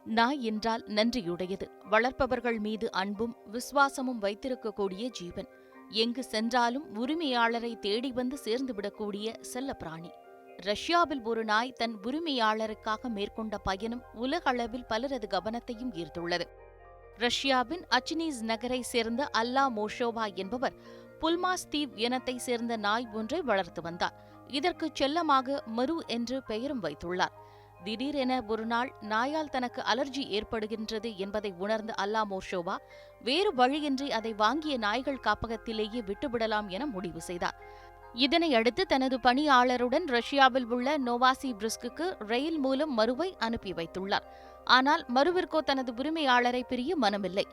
நாய் என்றால் நன்றியுடையது. வளர்ப்பவர்கள் மீது அன்பும் விசுவாசமும் வைத்திருக்கக்கூடிய ஜீவன். எங்கு சென்றாலும் உரிமையாளரை தேடி வந்து சேர்ந்துவிடக்கூடிய செல்ல பிராணி. ரஷ்யாவில் ஒரு நாய் தன் உரிமையாளருக்காக மேற்கொண்ட பயணம் உலகளவில் பலரது கவனத்தையும் ஈர்த்துள்ளது. ரஷ்யாவின் அச்னிஸ் நகரை சேர்ந்த அல்லா மோஷோவா என்பவர் புல்மாஸ் தீவ் இனத்தை சேர்ந்த நாய் ஒன்றை வளர்த்து வந்தார். இதற்கு செல்லமாக மரு என்று பெயரும் வைத்துள்ளார். திடீரென ஒரு நாள் நாயால் தனக்கு அலர்ஜி ஏற்படுகின்றது என்பதை உணர்ந்த அல்லா மோஷோவா வேறு வழியின்றி அதை வாங்கிய நாய்கள் காப்பகத்திலேயே விட்டுவிடலாம் என முடிவு செய்தார். இதனையடுத்து தனது பணியாளருடன் ரஷ்யாவில் உள்ள நோவாசிபிர்ஸ்க்கு ரயில் மூலம் மருவை அனுப்பி வைத்துள்ளார். ஆனால் மருவிற்கோ தனது உரிமையாளரை பிரிய மனமில்லை.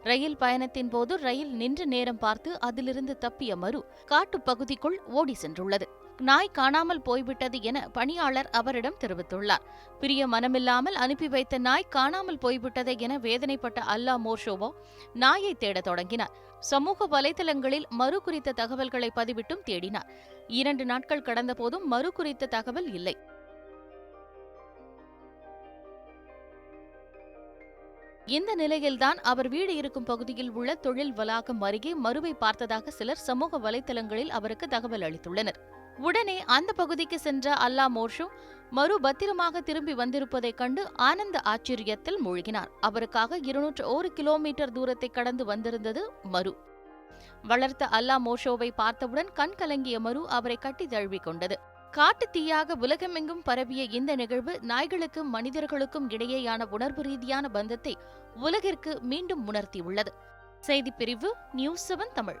ரயில் பயணத்தின் போது ரயில் நின்ற நேரம் பார்த்து அதிலிருந்து தப்பிய மரு காட்டுப்பகுதிக்குள் ஓடி சென்றுள்ளது. நாய் காணாமல் போய்விட்டது என பணியாளர் அவரிடம் தெரிவித்துள்ளார். பிரிய மனமில்லாமல் அனுப்பி வைத்த நாய் காணாமல் போய்விட்டதை என வேதனைப்பட்ட அல்லா மோஷோவா நாயை தேடத் தொடங்கினார். சமூக வலைதளங்களில் மரு குறித்த தகவல்களை பதிவிட்டும் தேடினார். 2 நாட்கள் கடந்த போதும் மரு குறித்த தகவல் இல்லை. இந்த நிலையில்தான் அவர் வீடு இருக்கும் பகுதியில் உள்ள தொழில் வளாகம் அருகே மருவை பார்த்ததாக சிலர் சமூக வலைதளங்களில் அவருக்கு தகவல் அளித்துள்ளனர். உடனே அந்த பகுதிக்கு சென்ற அல்லா மோஷோ மரு பத்திரமாக திரும்பி வந்திருப்பதைக் கண்டு ஆனந்த ஆச்சரியத்தில் மூழ்கினார். அவருக்காக 201 கிலோமீட்டர் தூரத்தை கடந்து வந்திருந்தது மரு. வளர்த்த அல்லா மோஷோவை பார்த்தவுடன் கண் கலங்கிய மரு அவரை கட்டி தழுவிக் கொண்டது. காட்டு தீயாக உலகமெங்கும் பரவிய இந்த நிகழ்வு நாய்களுக்கும் மனிதர்களுக்கும் இடையேயான உணர்வு ரீதியான பந்தத்தை உலகிற்கு மீண்டும் உணர்த்தியுள்ளது. செய்திப்பிரிவு நியூஸ் 7 தமிழ்.